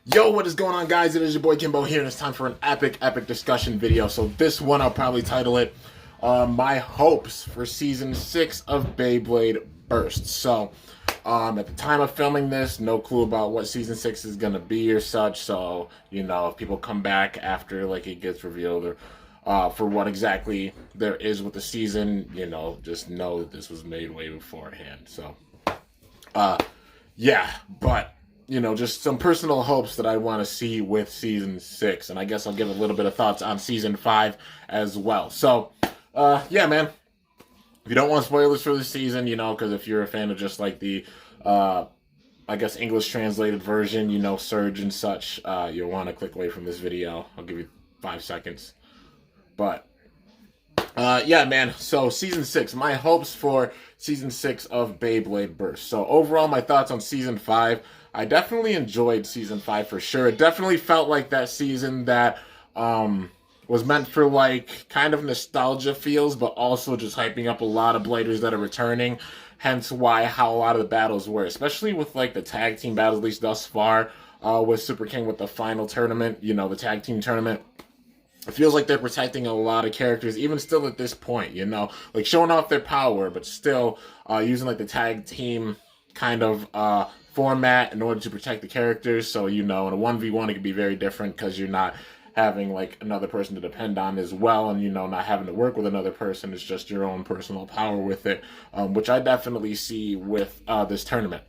Yo, what is going on, guys? It is your boy Kimbo here, and it's time for an epic discussion video. So this one, I'll probably title it My Hopes for Season 6 of Beyblade Burst. So, at the time of filming this, no clue about what Season 6 is going to be or such. So, if people come back after, it gets revealed or for what exactly there is with the season, just know that this was made way beforehand. So, yeah, but just some personal hopes that I want to see with Season 6. And I guess I'll give a little bit of thoughts on Season 5 as well. So, yeah, man. If you don't want spoilers for the season, because if you're a fan of just the, I guess, English translated version, Surge and such, you'll want to click away from this video. I'll give you 5 seconds. But, yeah, man. So, Season 6. My hopes for Season 6 of Beyblade Burst. So, overall, my thoughts on Season 5. I definitely enjoyed Season 5 for sure. It definitely felt like that season that was meant for kind of nostalgia feels, but also just hyping up a lot of bladers that are returning. Hence how a lot of the battles were, especially with the tag team battles, at least thus far, with Super King with the final tournament, the tag team tournament. It feels like they're protecting a lot of characters, even still at this point, showing off their power, but still using the tag team kind of format in order to protect the characters. So, in a 1v1, it could be very different because you're not having another person to depend on as well, and not having to work with another person. It's just your own personal power with it, which I definitely see with this tournament.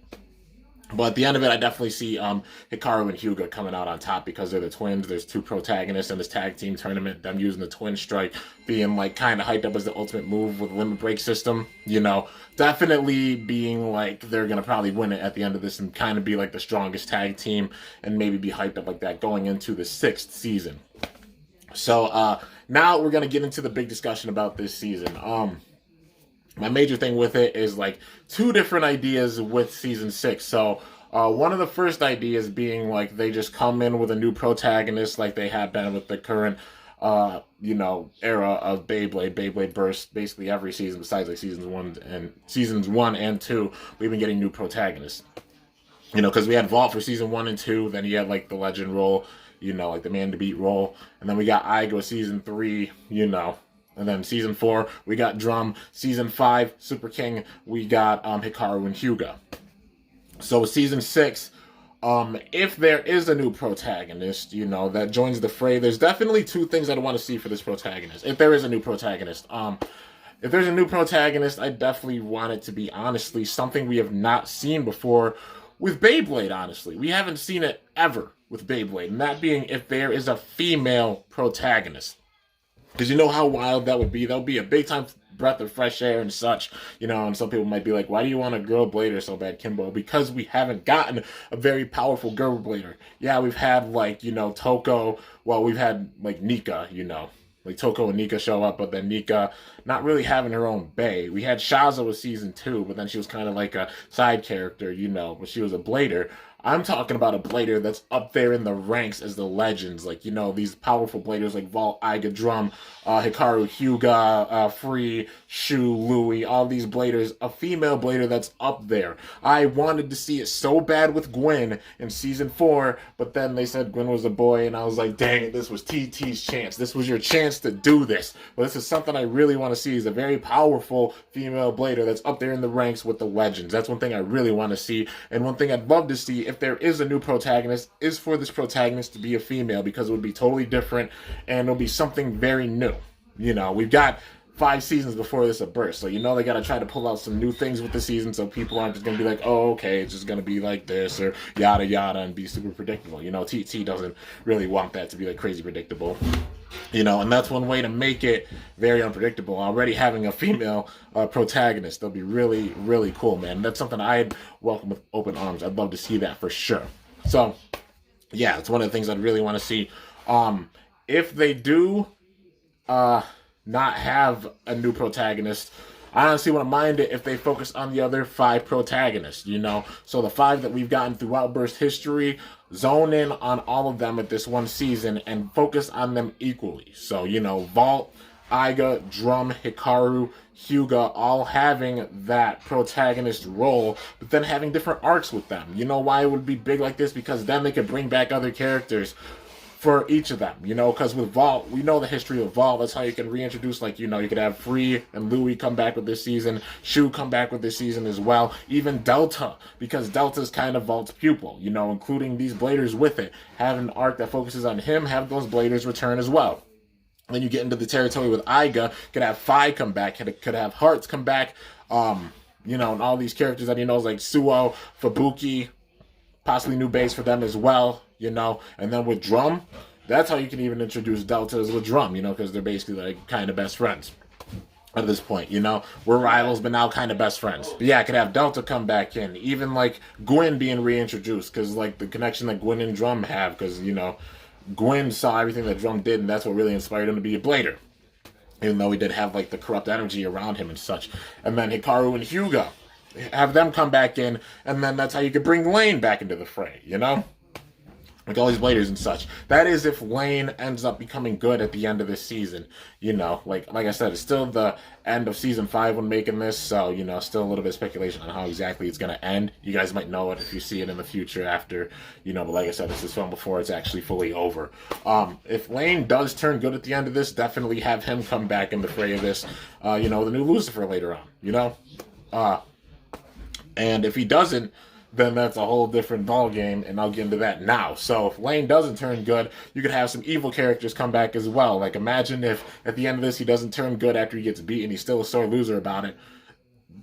But at the end of it, I definitely see Hikaru and Hyuga coming out on top because they're the twins. There's two protagonists in this tag team tournament. Them using the twin strike, being kind of hyped up as the ultimate move with the limit break system. Definitely being they're going to probably win it at the end of this and kind of be the strongest tag team and maybe be hyped up like that going into the 6th season. So now we're going to get into the big discussion about this season. My major thing with it is two different ideas with Season 6. So one of the first ideas being they just come in with a new protagonist like they have been with the current era of Beyblade Burst. Basically every season besides seasons 1 and 2, we've been getting new protagonists. Because we had Vault for season 1 and 2, then you had the Legend role, the Man to Beat role, and then we got Igo season 3, and then Season 4, we got Drum. Season 5, Super King, we got Hikaru and Hyuga. So Season 6, if there is a new protagonist, that joins the fray, there's definitely two things I want to see for this protagonist. If there is a new protagonist. If there's a new protagonist, I definitely want it to be, honestly, something we have not seen before with Beyblade, honestly. We haven't seen it ever with Beyblade. And that being if there is a female protagonist. Because you know how wild that would be? That would be a big time breath of fresh air and such. And some people might be like, why do you want a girl blader so bad, Kimbo? Because we haven't gotten a very powerful girl blader. Yeah, we've had Toko. Well, we've had Nika, Toko and Nika show up, but then Nika not really having her own bay. We had Shaza with season 2, but then she was kind of like a side character, but she was a blader. I'm talking about a blader that's up there in the ranks as the legends. These powerful bladers like Vault, Iga, Drum, Hikaru, Hyuga, Free, Shu, Louie, all these bladers. A female blader that's up there. I wanted to see it so bad with Gwen in season 4, but then they said Gwen was a boy, and I was like, dang it, this was TT's chance. This was your chance to do this. But this is something I really want to see, is a very powerful female blader that's up there in the ranks with the legends. That's one thing I really want to see, and one thing I'd love to see if there is a new protagonist is for this protagonist to be a female, because it would be totally different and it'll be something very new. We've got 5 seasons before this a burst, so they got to try to pull out some new things with the season so people aren't just going to be like, oh, okay, it's just going to be like this or yada yada and be super predictable. TT doesn't really want that to be crazy predictable. And that's one way to make it very unpredictable. Already having a female protagonist, that'll be really, really cool, man. That's something I'd welcome with open arms. I'd love to see that for sure. So, yeah, it's one of the things I'd really want to see. If they do not have a new protagonist, I honestly wouldn't mind it if they focus on the other 5 protagonists, So the 5 that we've gotten throughout Burst history, zone in on all of them at this one season and focus on them equally. So, Vault, Iga, Drum, Hikaru, Hyuga all having that protagonist role, but then having different arcs with them. You know why it would be big like this? Because then they could bring back other characters for each of them, you know, because with Vault, we know the history of Vault. That's how you can reintroduce, like, you know, you could have Free and Louis come back with this season, Shu come back with this season as well, even Delta, because Delta's kind of Vault's pupil, you know, including these Bladers with it. Have an arc that focuses on him, have those Bladers return as well. Then you get into the territory with Iga, could have Phi come back, could have Hearts come back, you know, and all these characters that he knows, like Suo, Fubuki, possibly new base for them as well, you know. And then with Drum, that's how you can even introduce Deltas with Drum, you know, because they're basically like kind of best friends at this point, you know. We're rivals, but now kind of best friends. But yeah, I could have Delta come back in, even like Gwyn being reintroduced, because like the connection that Gwyn and Drum have, because, you know, Gwyn saw everything that Drum did, and that's what really inspired him to be a Blader, even though he did have like the corrupt energy around him and such. And then Hikaru and Hyuga, have them come back in, and then that's how you could bring Lane back into the fray, you know? Like all these Bladers and such. That is if Lane ends up becoming good at the end of this season. You know, like I said, it's still the end of Season 5 when making this, so, you know, still a little bit of speculation on how exactly it's going to end. You guys might know it if you see it in the future after, you know, but like I said, this is filmed before it's actually fully over. If Lane does turn good at the end of this, definitely have him come back in the fray of this, you know, the new Lucifer later on, you know? And if he doesn't, then that's a whole different ballgame, and I'll get into that now. So if Lane doesn't turn good, you could have some evil characters come back as well. Like, imagine if at the end of this he doesn't turn good after he gets beaten, he's still a sore loser about it.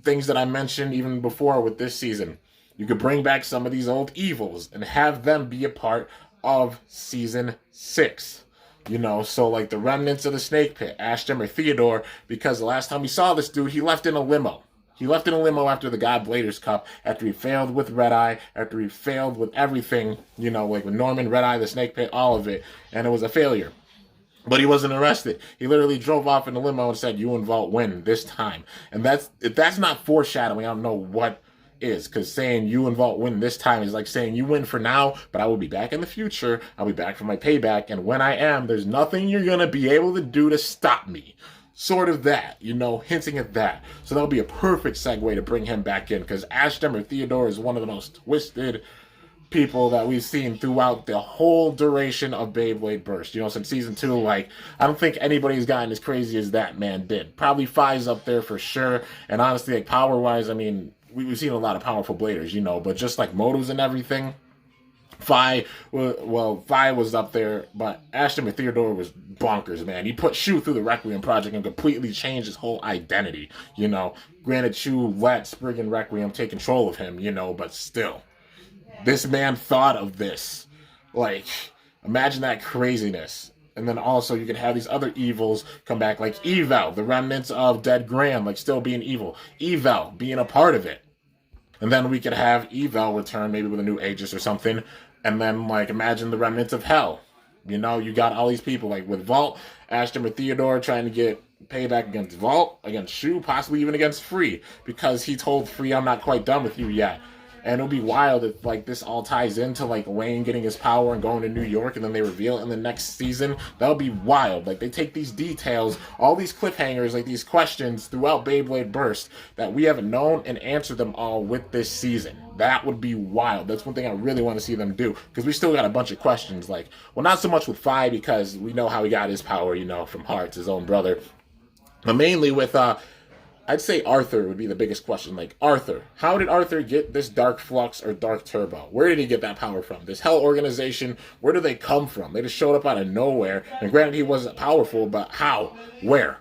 Things that I mentioned even before with this season. You could bring back some of these old evils and have them be a part of Season 6. You know, so like the remnants of the Snake Pit, Ashton or Theodore, because the last time we saw this dude, he left in a limo. He left in a limo after the God Bladers Cup, after he failed with Red Eye, after he failed with everything, you know, like with Norman, Red Eye, the Snake Pit, all of it, and it was a failure. But he wasn't arrested. He literally drove off in a limo and said, "You and Vault win this time." And if that's not foreshadowing, I don't know what is, because saying you and Vault win this time is like saying you win for now, but I will be back in the future. I'll be back for my payback, and when I am, there's nothing you're going to be able to do to stop me. Sort of that, you know, hinting at that. So that'll be a perfect segue to bring him back in, because Ashton or Theodore is one of the most twisted people that we've seen throughout the whole duration of Beyblade Burst. You know, since Season 2, like, I don't think anybody's gotten as crazy as that man did. Probably Phi's up there for sure, and honestly, like, power-wise, I mean, we've seen a lot of powerful Bladers, you know, but just like motives and everything, Phi was up there, but Ashton with Theodore was bonkers, man. He put Shu through the Requiem Project and completely changed his whole identity, you know. Granted, Shu let Sprig and Requiem take control of him, you know, but still. This man thought of this. Like, imagine that craziness. And then also you could have these other evils come back, like Evel, the remnants of Dead Graham, like still being evil. Evel being a part of it. And then we could have Evel return, maybe with a new Aegis or something. And then, like, imagine the remnants of Hell. You know, you got all these people, like, with Vault, Ashton or Theodore trying to get payback against Vault, against Shu, possibly even against Free. Because he told Free, "I'm not quite done with you yet." And it'll be wild if, like, this all ties into, like, Lane getting his power and going to New York, and then they reveal it in the next season. That'll be wild. Like, they take these details, all these cliffhangers, like, these questions throughout Beyblade Burst that we haven't known, and answer them all with this season. That would be wild. That's one thing I really want to see them do, because we still got a bunch of questions. Like, well, not so much with Phi, because we know how he got his power, you know, from Hearts, his own brother. But mainly with, I'd say Arthur would be the biggest question. Like, Arthur. How did Arthur get this Dark Flux or Dark Turbo? Where did he get that power from? This Hell organization, where do they come from? They just showed up out of nowhere. And granted, he wasn't powerful, but how? Where?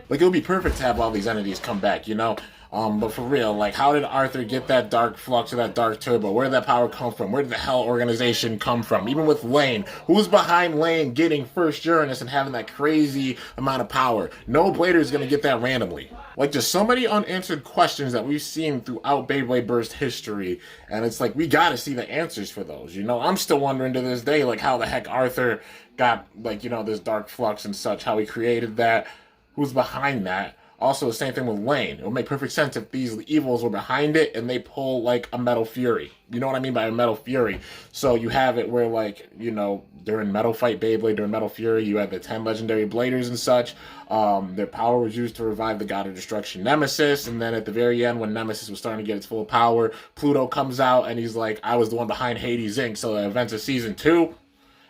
Like, it would be perfect to have all these entities come back, you know? But for real, like, how did Arthur get that Dark Flux or that Dark Turbo? Where did that power come from? Where did the Hell organization come from? Even with Lane. Who's behind Lane getting first Uranus and having that crazy amount of power? No Blader is going to get that randomly. Like, just so many unanswered questions that we've seen throughout Beyblade Burst history. And it's like, we got to see the answers for those, you know? I'm still wondering to this day, like, how the heck Arthur got, like, you know, this Dark Flux and such. How he created that. Who's behind that? Also, the same thing with Lane. It would make perfect sense if these evils were behind it and they pull like a Metal Fury. You know what I mean by a Metal Fury? So you have it where, like, you know, during Metal Fight Beyblade, during Metal Fury, you had the 10 legendary bladers and such. Their power was used to revive the God of Destruction, Nemesis. And then at the very end, when Nemesis was starting to get its full power, Pluto comes out and he's like, I was the one behind Hades Inc. So the events of Season 2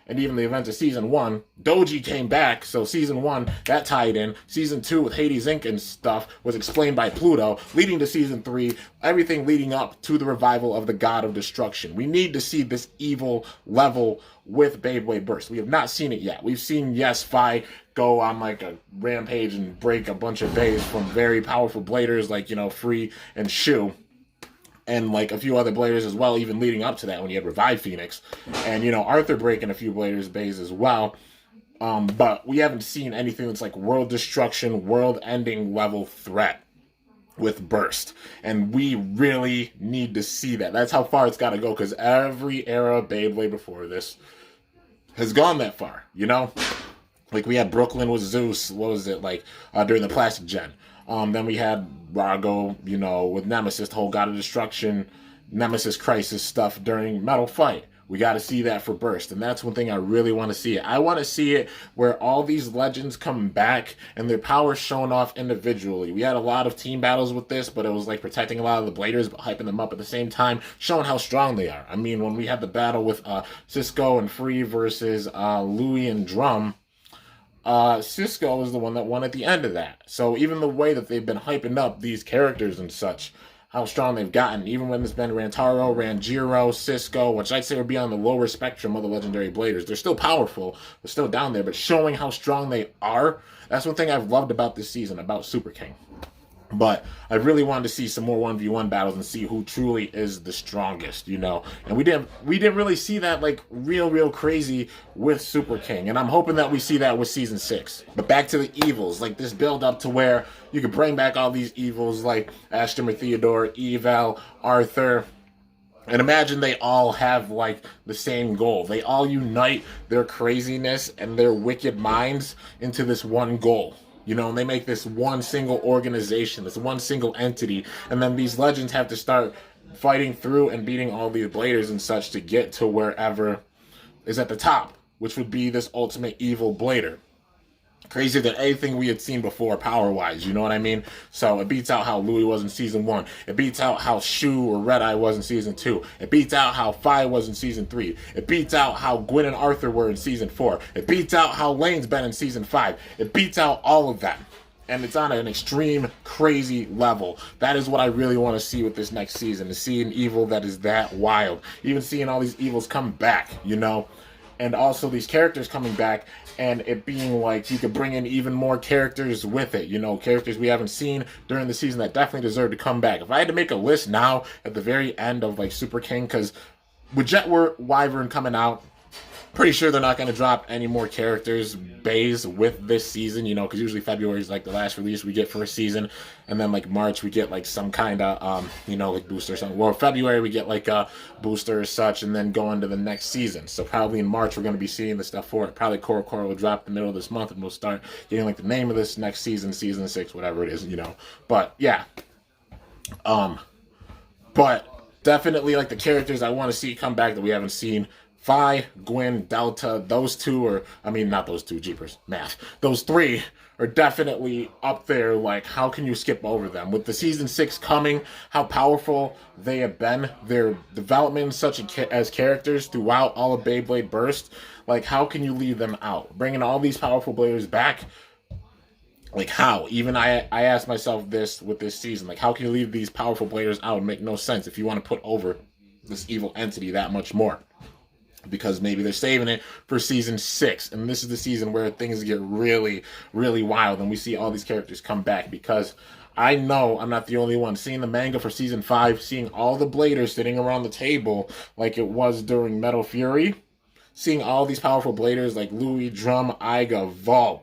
and even the events of Season 1, Doji came back, so Season 1, that tied in. Season 2 with Hades Inc. and stuff was explained by Pluto, leading to Season 3, everything leading up to the revival of the God of Destruction. We need to see this evil level with Beyblade Burst. We have not seen it yet. We've seen, yes, Fi go on like a rampage and break a bunch of bays from very powerful bladers like, you know, Free and Shu. And like a few other bladers as well, even leading up to that when you had Revive Phoenix. And, you know, Arthur breaking a few bladers bays as well. But we haven't seen anything that's like world destruction, world-ending level threat with Burst. And we really need to see that. That's how far it's got to go, because every era of Beyblade before this has gone that far, you know? Like we had Brooklyn with Zeus, what was it, like during the Plastic Gen. Then we had Rago, you know, with Nemesis, the whole God of Destruction, Nemesis Crisis stuff during Metal Fight. We got to see that for Burst, and that's one thing I really want to see. I want to see it where all these legends come back and their power shown off individually. We had a lot of team battles with this, but it was like protecting a lot of the bladers, but hyping them up at the same time, showing how strong they are. I mean, when we had the battle with Cisco and Free versus Louie and Drum, Cisco was the one that won at the end of that. So even the way that they've been hyping up these characters and such, how strong they've gotten, even when it's been Rantaro, Ranjiro, Cisco, which I'd say would be on the lower spectrum of the legendary bladers. They're still powerful, they're still down there, but showing how strong they are, that's one thing I've loved about this season, about Super King. But I really wanted to see some more 1v1 battles and see who truly is the strongest, you know. And we didn't really see that like real crazy with Super King. And I'm hoping that we see that with Season 6. But back to the evils, like this build up to where you could bring back all these evils like Ashton Theodore, Eval, Arthur. And imagine they all have like the same goal. They all unite their craziness and their wicked minds into this one goal. You know, and they make this one single organization, this one single entity, and then these legends have to start fighting through and beating all these bladers and such to get to wherever is at the top, which would be this ultimate evil blader. Crazier than anything we had seen before power-wise, you know what I mean? So it beats out how Louie was in Season 1. It beats out how Shu or Red Eye was in Season 2. It beats out how Fi was in Season 3. It beats out how Gwen and Arthur were in Season 4. It beats out how Lane's been in Season 5. It beats out all of them. And it's on an extreme, crazy level. That is what I really want to see with this next season, to see an evil that is that wild. Even seeing all these evils come back, you know? And also these characters coming back, and it being like you could bring in even more characters with it, you know, characters we haven't seen during the season that definitely deserve to come back. If I had to make a list now at the very end of like Super King, because with Jet Wyvern coming out, pretty sure they're not going to drop any more characters bays with this season, you know, because usually February is like the last release we get for a season, and then like March we get like some kind of you know, like booster or something. Well, February we get like a booster or such, and then go into the next season. So probably in March we're going to be seeing the stuff for it. Probably Core will drop in the middle of this month, and we'll start getting like the name of this next season, Season 6, whatever it is, you know. But yeah, but definitely like the characters I want to see come back that we haven't seen. Fi, Gwen, Delta, those two are, I mean, not those two, jeepers, math. Those three are definitely up there, like, how can you skip over them? With the Season 6 coming, how powerful they have been, their development such as characters throughout all of Beyblade Burst, like, how can you leave them out? Bringing all these powerful bladers back, like, how? Even I asked myself this with this season, like, how can you leave these powerful bladers out? It make no sense if you want to put over this evil entity that much more. Because maybe they're saving it for Season 6, and this is the season where things get really wild, and we see all these characters come back. Because I know I'm not the only one seeing the manga for Season 5, seeing all the bladers sitting around the table like it was during Metal Fury, seeing all these powerful bladers like Louie, Drum, Iga, Vault,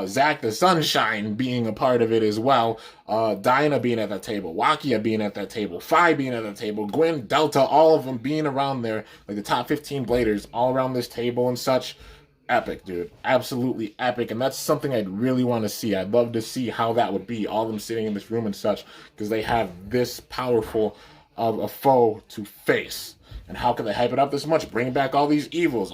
Zack the Sunshine being a part of it as well, Dinah being at that table, Wakia being at that table, Fi being at that table, Gwen, Delta, all of them being around there, like the top 15 bladers all around this table and such. epic, dude. Absolutely epic. And that's something I'd really want to see. I'd love to see how that would be, all of them sitting in this room and such, because they have this powerful of a foe to face. And how can they hype it up this much? Bring back all these evils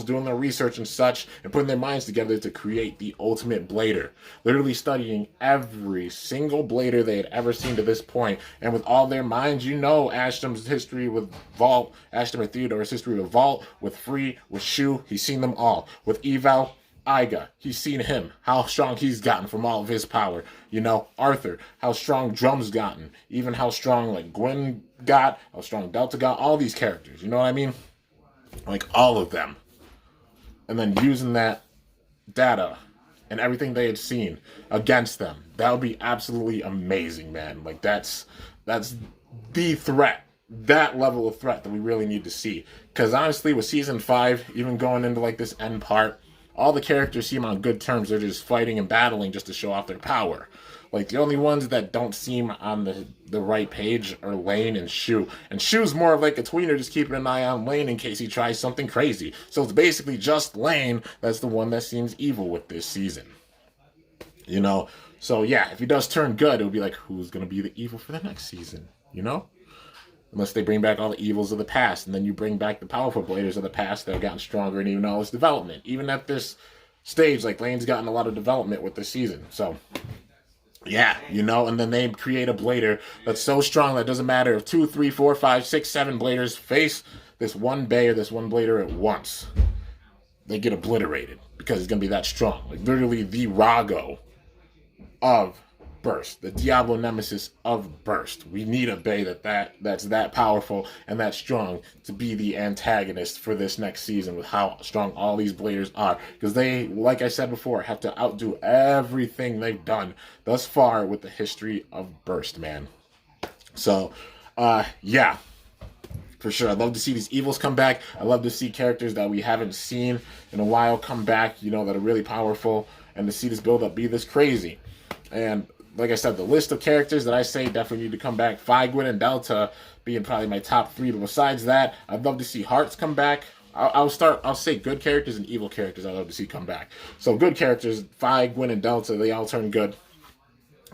doing their research and such, and putting their minds together to create the ultimate blader. Literally studying every single blader they had ever seen to this point. And with all their minds, you know Ashton's history with Vault, Ashton or Theodore's history with Vault, with Free, with Shu, he's seen them all. With Eval, Iga, he's seen him, how strong he's gotten from all of his power. You know, Arthur, how strong Drum's gotten. Even how strong, like, Gwen got, how strong Delta got, all these characters, you know what I mean? Like, all of them. And then using that data and everything they had seen against them. That would be absolutely amazing, man. Like, that's the threat. That level of threat that we really need to see. Because honestly, with Season 5, even going into, like, this end part, all the characters seem on good terms. They're just fighting and battling just to show off their power. Like, the only ones that don't seem on the right page are Lane and Shu. And Shu's more of like a tweener, just keeping an eye on Lane in case he tries something crazy. So it's basically just Lane that's the one that seems evil with this season. You know? So yeah, if he does turn good, it'll be like, who's going to be the evil for the next season? You know? Unless they bring back all the evils of the past, and then you bring back the powerful bladers of the past that have gotten stronger and even all this development. Even at this stage, like, Lane's gotten a lot of development with this season. So, yeah, you know, and then they create a blader that's so strong that it doesn't matter if 2, 3, 4, 5, 6, 7 bladers face this one bay or this one blader at once. They get obliterated because it's going to be that strong. Like, literally the Rago of Burst, the Diablo Nemesis of Burst. We need a Bay that's that powerful and that strong to be the antagonist for this next season with how strong all these bladers are. Because they, like I said before, have to outdo everything they've done thus far with the history of Burst, man. So, yeah. For sure. I'd love to see these evils come back. I'd love to see characters that we haven't seen in a while come back, you know, that are really powerful. And to see this build-up be this crazy. And like I said, the list of characters that I say definitely need to come back, Phi, Gwen, and Delta being probably my top 3. But besides that, I'd love to see Hearts come back. I'll say good characters and evil characters I'd love to see come back. So good characters, Phi, Gwen, and Delta, they all turn good.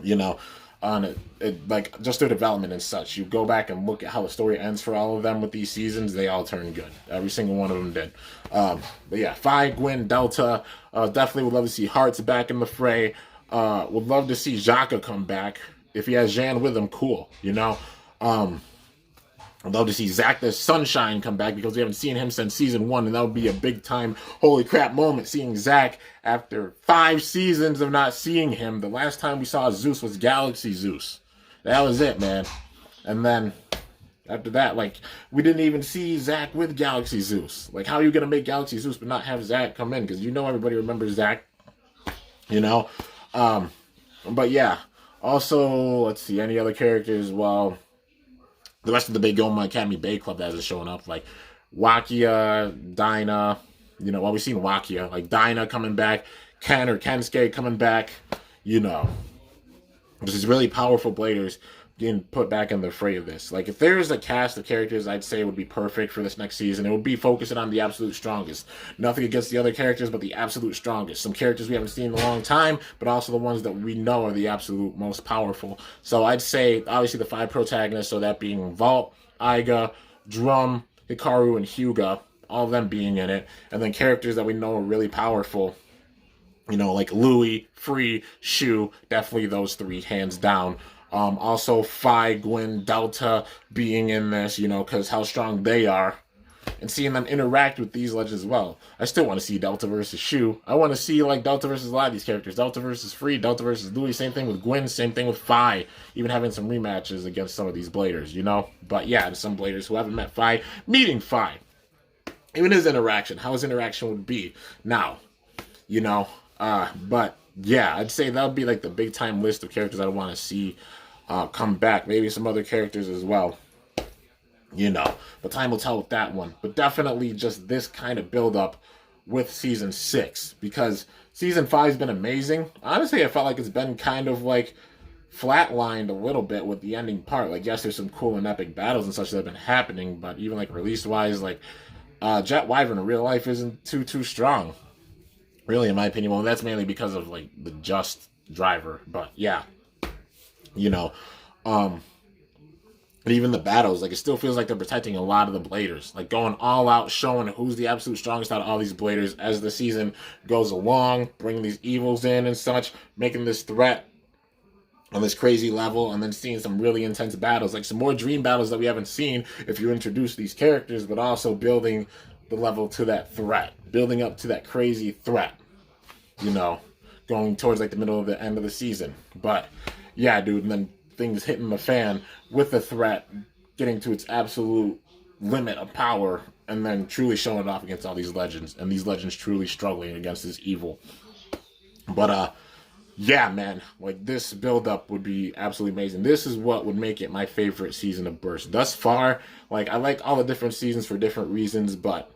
You know, on it like just their development and such. You go back and look at how the story ends for all of them with these seasons, they all turn good. Every single one of them did. But yeah, Phi, Gwen, Delta, definitely would love to see Hearts back in the fray. Would love to see Xhaka come back. If he has Jan with him, cool, you know. I'd love to see Zach the Sunshine come back because we haven't seen him since season 1, and that would be a big time holy crap moment, seeing Zach after 5 seasons of not seeing him. The last time we saw Zeus was Galaxy Zeus. That was it, man. And then after that, like, we didn't even see Zach with Galaxy Zeus. Like, how are you going to make Galaxy Zeus but not have Zach come in? Because you know everybody remembers Zach, you know. But yeah, also, let's see, any other characters? Well, the rest of the Big Goma Academy Bay Club that hasn't shown up, like Wakia, Dinah, you know, well, we've seen Wakia, like Dinah coming back, Ken or Kensuke coming back, you know. This is really powerful bladers getting put back in the fray of this. Like, if there's a cast of characters I'd say would be perfect for this next season, it would be focusing on the absolute strongest. Nothing against the other characters, but the absolute strongest. Some characters we haven't seen in a long time, but also the ones that we know are the absolute most powerful. So I'd say, obviously, the 5 protagonists, so that being Vault, Iga, Drum, Hikaru, and Hyuga, all of them being in it. And then characters that we know are really powerful, you know, like Louis, Free, Shu, definitely those 3, hands down. Also, Phi, Gwen, Delta being in this, you know, because how strong they are. And seeing them interact with these legends as well. I still want to see Delta versus Shu. I want to see, like, Delta versus a lot of these characters. Delta versus Free, Delta versus Louis, same thing with Gwen, same thing with Phi. Even having some rematches against some of these bladers, you know? But yeah, some bladers who haven't met Phi, meeting Phi. Even his interaction, how his interaction would be now, you know? But yeah, I'd say that would be like the big time list of characters I want to see come back. Maybe some other characters as well, you know. But time will tell with that one. But definitely just this kind of build up with season 6, because season 5 has been amazing. Honestly, I felt like it's been kind of like flatlined a little bit with the ending part. Like, yes, there's some cool and epic battles and such that have been happening, but even like release wise, like Jet Wyvern in real life isn't too strong. Really, in my opinion. Well, that's mainly because of like the just driver. But yeah, you know, um, and even the battles, like it still feels like they're protecting a lot of the bladers, like going all out, showing who's the absolute strongest out of all these bladers as the season goes along, bringing these evils in and such, making this threat on this crazy level, and then seeing some really intense battles, like some more dream battles that we haven't seen if you introduce these characters, but also building the level to that threat, building up to that crazy threat, you know, going towards like the middle of the end of the season. But yeah, dude, and then things hitting the fan with the threat getting to its absolute limit of power, and then truly showing it off against all these legends, and these legends truly struggling against this evil. But yeah, man, like this build-up would be absolutely amazing. This is what would make it my favorite season of Burst thus far. Like, I like all the different seasons for different reasons, but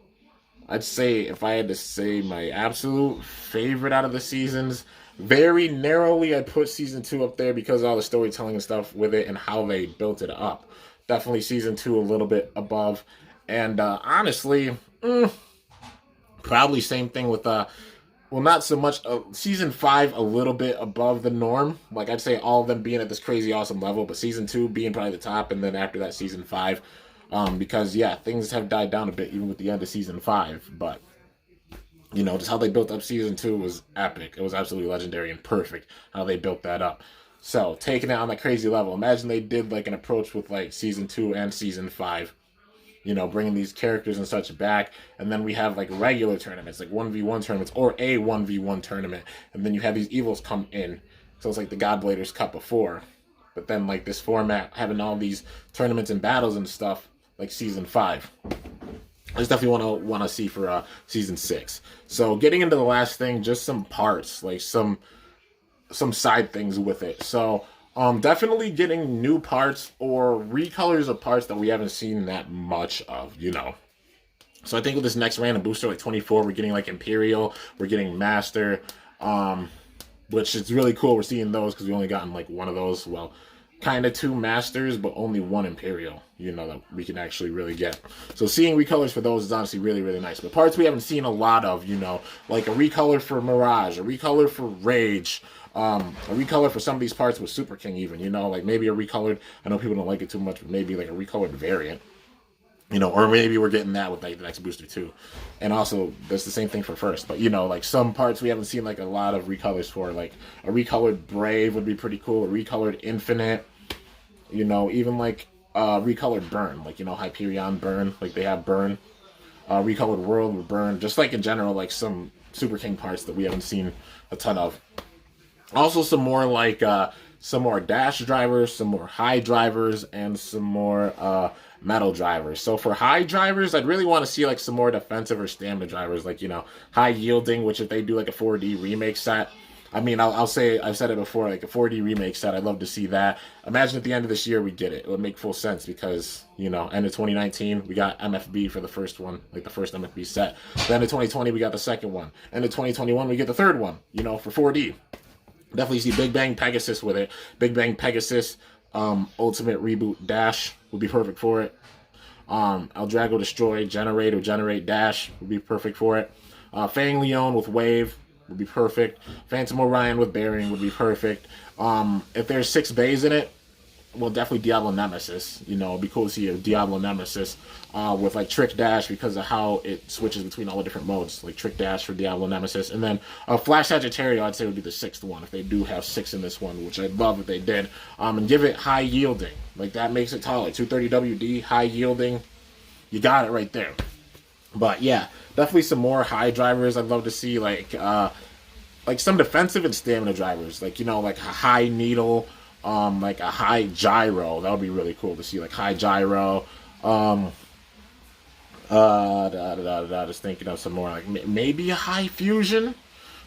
I'd say if I had to say my absolute favorite out of the seasons, very narrowly, I'd put season 2 up there because of all the storytelling and stuff with it and how they built it up. Definitely season 2 a little bit above. And honestly, probably same thing with well, not so much. Season 5 a little bit above the norm. Like, I'd say all of them being at this crazy awesome level, but season 2 being probably the top, and then after that, season 5. Because, yeah, things have died down a bit even with the end of season 5. But, you know, just how they built up season 2 was epic. It was absolutely legendary and perfect how they built that up. So, taking it on that crazy level. Imagine they did, like, an approach with, like, season 2 and season 5. You know, bringing these characters and such back, and then we have like regular tournaments, like 1v1 tournaments, or a 1v1 tournament, and then you have these evils come in. So it's like the Godbladers Cup before, but then like this format having all these tournaments and battles and stuff, like season 5. I just definitely want to see for season 6. So getting into the last thing, just some parts, like some side things with it. So definitely getting new parts or recolors of parts that we haven't seen that much of, you know. So I think with this next random booster, like 24, we're getting like Imperial, we're getting Master, which is really cool. We're seeing those because we only gotten like one of those. Well, kind of 2 Masters, but only 1 Imperial, you know, that we can actually really get. So seeing recolors for those is honestly really, really nice. But parts we haven't seen a lot of, you know, like a recolor for Mirage, a recolor for Rage, a recolor for some of these parts with Super King even, you know, like maybe a recolored, I know people don't like it too much, but maybe like a recolored variant, you know, or maybe we're getting that with like the next booster too. And also, that's the same thing for First, but you know, like some parts we haven't seen like a lot of recolors for, like a recolored Brave would be pretty cool, a recolored Infinite, you know, even like recolored Burn, like, you know, Hyperion Burn, like they have Burn, recolored World with Burn, just like in general, like some Super King parts that we haven't seen a ton of. Also, some more like some more dash drivers, some more high drivers, and some more metal drivers. So for high drivers, I'd really want to see like some more defensive or stamina drivers, like, you know, high yielding. Which if they do like a 4D remake set, I mean, I'll say, I've said it before, like a 4D remake set, I'd love to see that. Imagine at the end of this year we get it. It would make full sense because, you know, end of 2019 we got MFB for the first one, like the first MFB set. Then in 2020 we got the second one. End of 2021 we get the third one, you know, for 4D. Definitely see Big Bang Pegasus with it. Big Bang Pegasus Ultimate Reboot Dash would be perfect for it. El Drago Destroy Generate or Generate Dash would be perfect for it. Fang Leon with Wave would be perfect. Phantom Orion with Bearing would be perfect. If there's 6 bays in it, well, definitely Diablo Nemesis. You know, it'd be cool to see a Diablo Nemesis with like Trick Dash because of how it switches between all the different modes. Like Trick Dash for Diablo Nemesis. And then Flash Sagittario, I'd say would be the 6th one if they do have 6 in this one, which I'd love if they did. And give it high yielding. Like that makes it taller. 230 WD, high yielding. You got it right there. But yeah, definitely some more high drivers I'd love to see. Like some defensive and stamina drivers. Like, you know, like a high needle. Like a high gyro, that would be really cool to see, like high gyro. Just thinking of some more, like maybe a high fusion.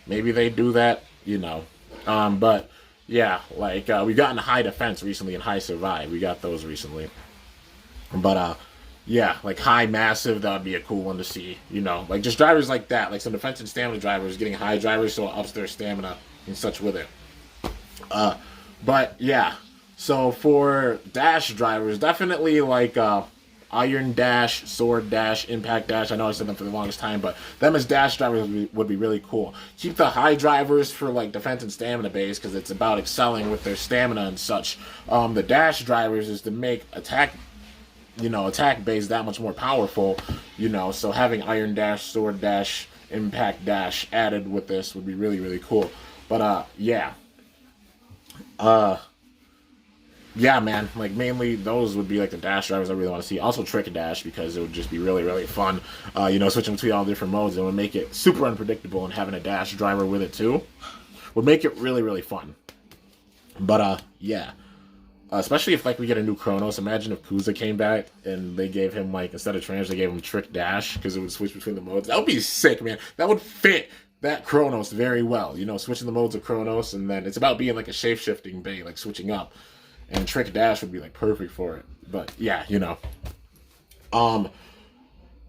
Maybe they do that, you know. But yeah, like we've gotten high defense recently and high survive. We got those recently. But yeah, like high massive, that would be a cool one to see. You know, like just drivers like that, like some defense and stamina drivers getting high drivers so it ups their stamina and such with it. But yeah, so for dash drivers, definitely like Iron Dash, Sword Dash, Impact Dash. I know I said them for the longest time, but them as dash drivers would be really cool. Keep the high drivers for like defense and stamina base because it's about excelling with their stamina and such. The dash drivers is to make attack base that much more powerful, so having Iron Dash, Sword Dash, Impact Dash added with this would be really, really cool. But, yeah, man, like, mainly those would be, like, the dash drivers I really want to see. Also Trick Dash, because it would just be really, really fun, switching between all the different modes. It would make it super unpredictable, and having a dash driver with it, too, would make it really, really fun. But, yeah. Especially if, like, we get a new Kronos. Imagine if Kuza came back and they gave him, like, instead of Trans, they gave him Trick Dash because it would switch between the modes. That would be sick, man. That would fit that Kronos very well. Switching the modes of Kronos, and then it's about being, like, a shape-shifting Bay, like, switching up. And Trick Dash would be, like, perfect for it. But, yeah,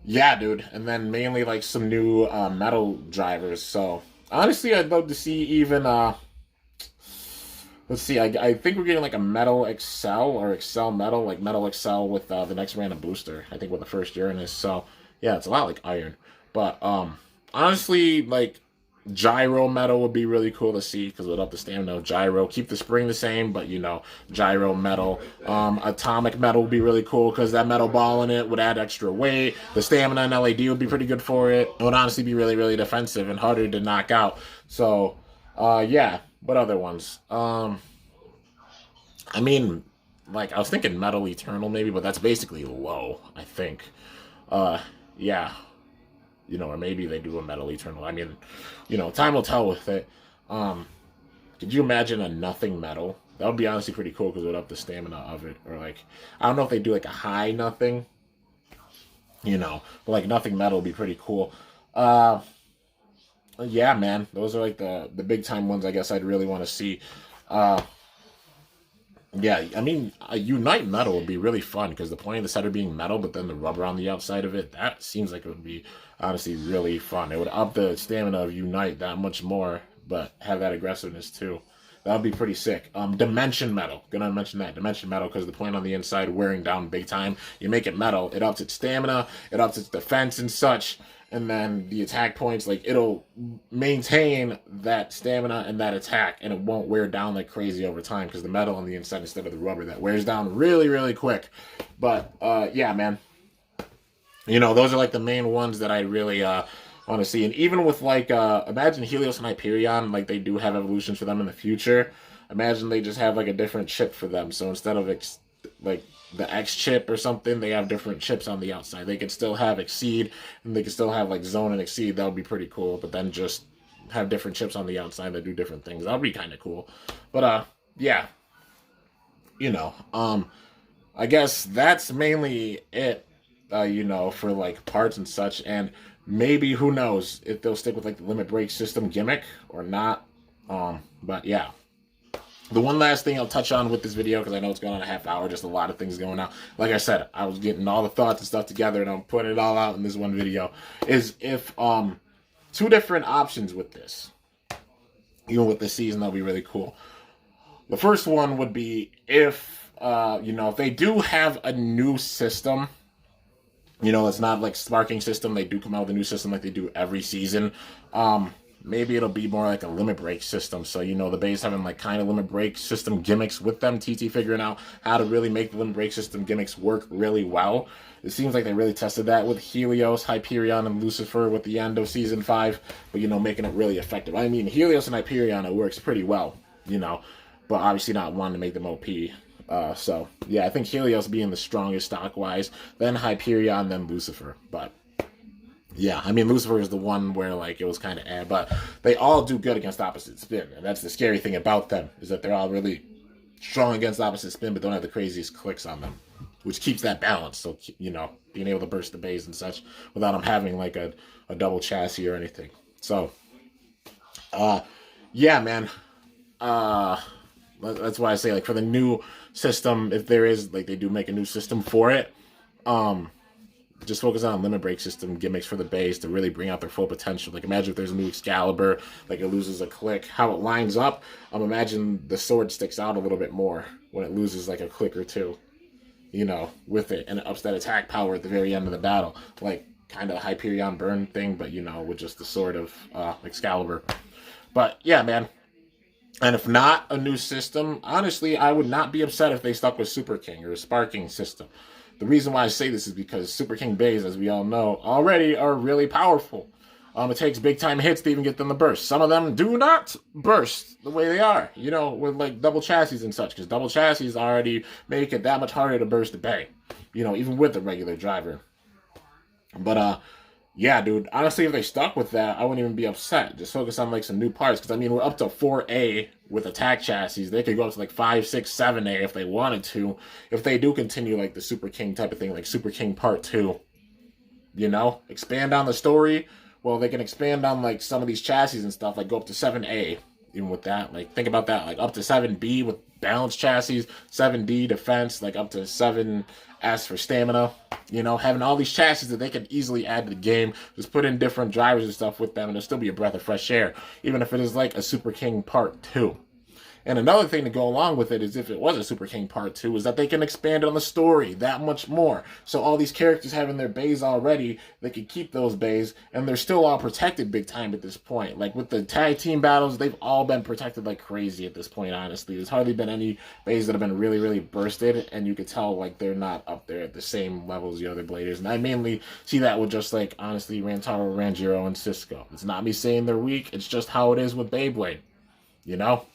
yeah, dude. And then mainly, like, some new metal drivers. So, honestly, I'd love to see even, let's see, I think we're getting like a Metal Excel or Excel Metal, like Metal Excel with the next random booster. I think with the first Uranus. So yeah, it's a lot like Iron. But honestly, like Gyro Metal would be really cool to see because it would up the stamina of Gyro. Keep the spring the same, but Gyro Metal. Atomic Metal would be really cool because that metal ball in it would add extra weight. The stamina and LAD would be pretty good for it. It would honestly be really, really defensive and harder to knock out. So yeah. What other ones? I mean, like, I was thinking Metal Eternal maybe, but that's basically low, I think. Yeah. Or maybe they do a Metal Eternal. I mean, time will tell with it. Could you imagine a Nothing Metal? That would be honestly pretty cool because it would up the stamina of it. Or, like, I don't know if they do, like, a high Nothing. But, like, Nothing Metal would be pretty cool. Yeah, man, those are like the big time ones I guess I'd really want to see. Yeah, I mean, a Unite Metal would be really fun because the point of the set are being metal, but then the rubber on the outside of it, that seems like it would be honestly really fun. It would up the stamina of Unite that much more, but have that aggressiveness too. That would be pretty sick. Dimension Metal. Gonna mention that. Dimension Metal because the point on the inside wearing down big time. You make it metal. It ups its stamina. It ups its defense and such. And then the attack points, like, it'll maintain that stamina and that attack, and it won't wear down like crazy over time because the metal on the inside instead of the rubber that wears down really, really quick. But, yeah, man. Those are, like, the main ones that I really want to see. And even with, like, imagine Helios and Hyperion, like, they do have evolutions for them in the future. Imagine they just have, like, a different chip for them. So instead of, like, the X chip or something, they have different chips on the outside. They could still have Exceed, and they could still have, like, Zone and Exceed. That would be pretty cool. But then just have different chips on the outside that do different things. That would be kind of cool. But, yeah. I guess that's mainly it, for, like, parts and such. And maybe, who knows, if they'll stick with, like, the limit break system gimmick or not. But, yeah. The one last thing I'll touch on with this video, because I know it's going on a half hour, just a lot of things going on. Like I said, I was getting all the thoughts and stuff together, and I'm putting it all out in this one video. Is if two different options with this, even with this season, that'll be really cool. The first one would be if if they do have a new system. It's not like Sparking system. They do come out with a new system like they do every season. Maybe it'll be more like a limit break system. So, the base having like kind of limit break system gimmicks with them. TT figuring out how to really make the limit break system gimmicks work really well. It seems like they really tested that with Helios, Hyperion, and Lucifer with the end of Season 5. But, making it really effective. I mean, Helios and Hyperion, it works pretty well, But obviously not wanting to make them OP. So, yeah, I think Helios being the strongest stock-wise. Then Hyperion, then Lucifer. But yeah, I mean, Lucifer is the one where, like, it was kind of but they all do good against opposite spin, and that's the scary thing about them, is that they're all really strong against opposite spin, but don't have the craziest clicks on them, which keeps that balance, so, being able to burst the base and such without them having, like, a double chassis or anything. So, yeah, man, that's why I say, like, for the new system, if there is, like, they do make a new system for it, just focus on limit break system gimmicks for the base to really bring out their full potential. Like, imagine if there's a new Excalibur, like, it loses a click, how it lines up. Imagine the sword sticks out a little bit more when it loses, like, a click or two. you know, with it, and it ups that attack power at the very end of the battle, like kind of Hyperion burn thing, but you know, with just the sword of Excalibur. But yeah, man. And if not a new system, honestly, I would not be upset if they stuck with Super King or a sparking system. The reason why I say this is because Super King Bays, as we all know, already are really powerful. It takes big time hits to even get them to burst. Some of them do not burst the way they are, you know, with like double chassis and such, because double chassis already make it that much harder to burst the Bay, you know, even with the regular driver. But yeah, dude, honestly, if they stuck with that, I wouldn't even be upset. Just focus on like some new parts, because I mean, we're up to 4A with attack chassis. They could go up to like 5, 6, 7A if they wanted to. If they do continue like the Super King type of thing, like Super King Part 2, you know, expand on the story. Well, they can expand on like some of these chassis and stuff, like go up to 7A. Even with that, like think about that, like up to 7B with balanced chassis, 7D defense, like up to 7S for stamina. You know, having all these chassis that they can easily add to the game, just put in different drivers and stuff with them, and it'll still be a breath of fresh air, even if it is like a Super King Part 2. And another thing to go along with it is, if it was a Super King Part 2, is that they can expand on the story that much more. So all these characters having their bays already, they can keep those bays, and they're still all protected big time at this point. Like with the tag team battles, they've all been protected like crazy at this point, honestly. There's hardly been any bays that have been really, really bursted, and you could tell like they're not up there at the same level as the other bladers. And I mainly see that with just like, honestly, Rantaro, Ranjiro, and Cisco. It's not me saying they're weak, it's just how it is with Beyblade, you know?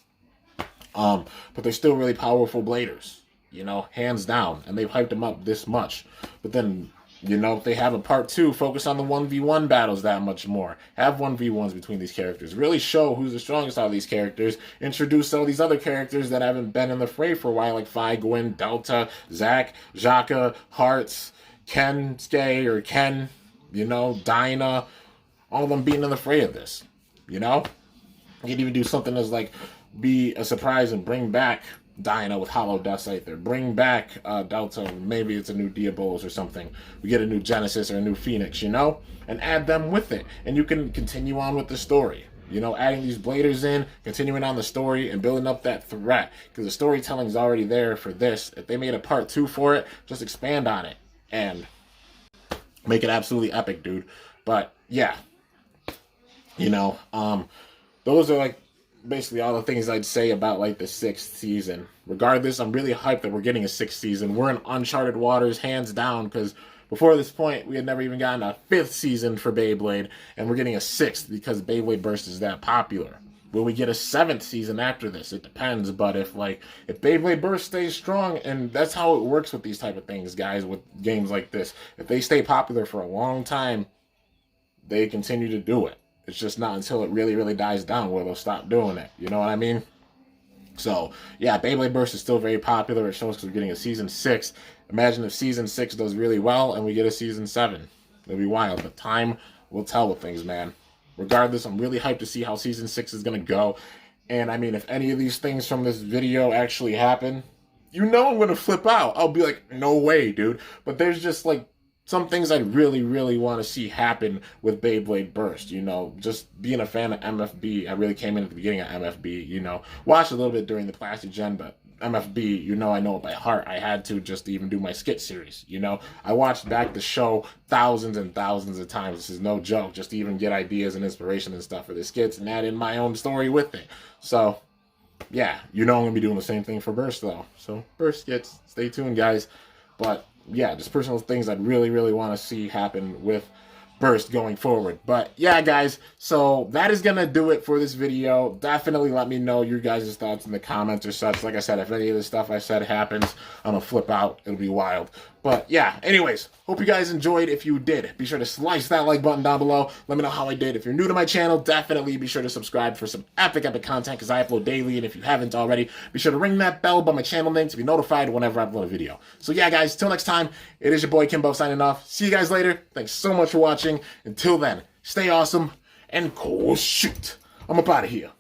But they're still really powerful bladers, you know, hands down, and they've hyped them up this much. But then, you know, if they have a part 2, focus on the 1v1 battles that much more. Have 1v1s between these characters. Really show who's the strongest out of these characters. Introduce all these other characters that haven't been in the fray for a while, like Phi, Gwen, Delta, Zack, Jaka, Hearts, Ken, Skay, or Ken, you know, Dinah, all of them being in the fray of this, you know? You can even do something as like, be a surprise and bring back Dinah with Hollow Dust right there. Bring back Delta. Maybe it's a new Diabolos or something. We get a new Genesis or a new Phoenix, you know? And add them with it. And you can continue on with the story. You know, adding these bladers in, continuing on the story, and building up that threat. Because the storytelling is already there for this. If they made a part 2 for it, just expand on it. And make it absolutely epic, dude. But, yeah. You know, those are like basically all the things I'd say about like the 6th season. Regardless, I'm really hyped that we're getting a 6th season. We're in uncharted waters, hands down, because before this point, we had never even gotten a 5th season for Beyblade, and we're getting a 6th because Beyblade Burst is that popular. Will we get a 7th season after this? It depends, but if Beyblade Burst stays strong, and that's how it works with these type of things, guys, with games like this. If they stay popular for a long time, they continue to do it. It's just not until it really, really dies down where they'll stop doing it. You know what I mean? So, yeah, Beyblade Burst is still very popular. It shows because we're getting a Season 6. Imagine if Season 6 does really well and we get a Season 7. It'll be wild. But time will tell with things, man. Regardless, I'm really hyped to see how Season 6 is going to go. And, I mean, if any of these things from this video actually happen, you know I'm going to flip out. I'll be like, no way, dude. But there's just, like, some things I'd really, really want to see happen with Beyblade Burst, you know, just being a fan of MFB. I really came in at the beginning of MFB, you know, watched a little bit during the Classic Gen, but MFB, you know, I know it by heart. I had to just even do my skit series, you know. I watched back the show thousands and thousands of times. This is no joke, just to even get ideas and inspiration and stuff for the skits and add in my own story with it. So, yeah, you know I'm going to be doing the same thing for Burst, though. So, Burst skits, stay tuned, guys. But yeah, just personal things I'd really, really want to see happen with Burst going forward. But yeah, guys, so that is going to do it for this video. Definitely let me know your guys' thoughts in the comments or such. Like I said, if any of the stuff I said happens, I'm going to flip out. It'll be wild. But yeah, anyways, hope you guys enjoyed. If you did, be sure to slice that like button down below. Let me know how I did. If you're new to my channel, definitely be sure to subscribe for some epic content, because I upload daily. And if you haven't already, be sure to ring that bell by my channel name to be notified whenever I upload a video. So yeah, guys, till next time, it is your boy Kimbo signing off. See you guys later. Thanks so much for watching. Until then, stay awesome and cool shoot. I'm up out of here.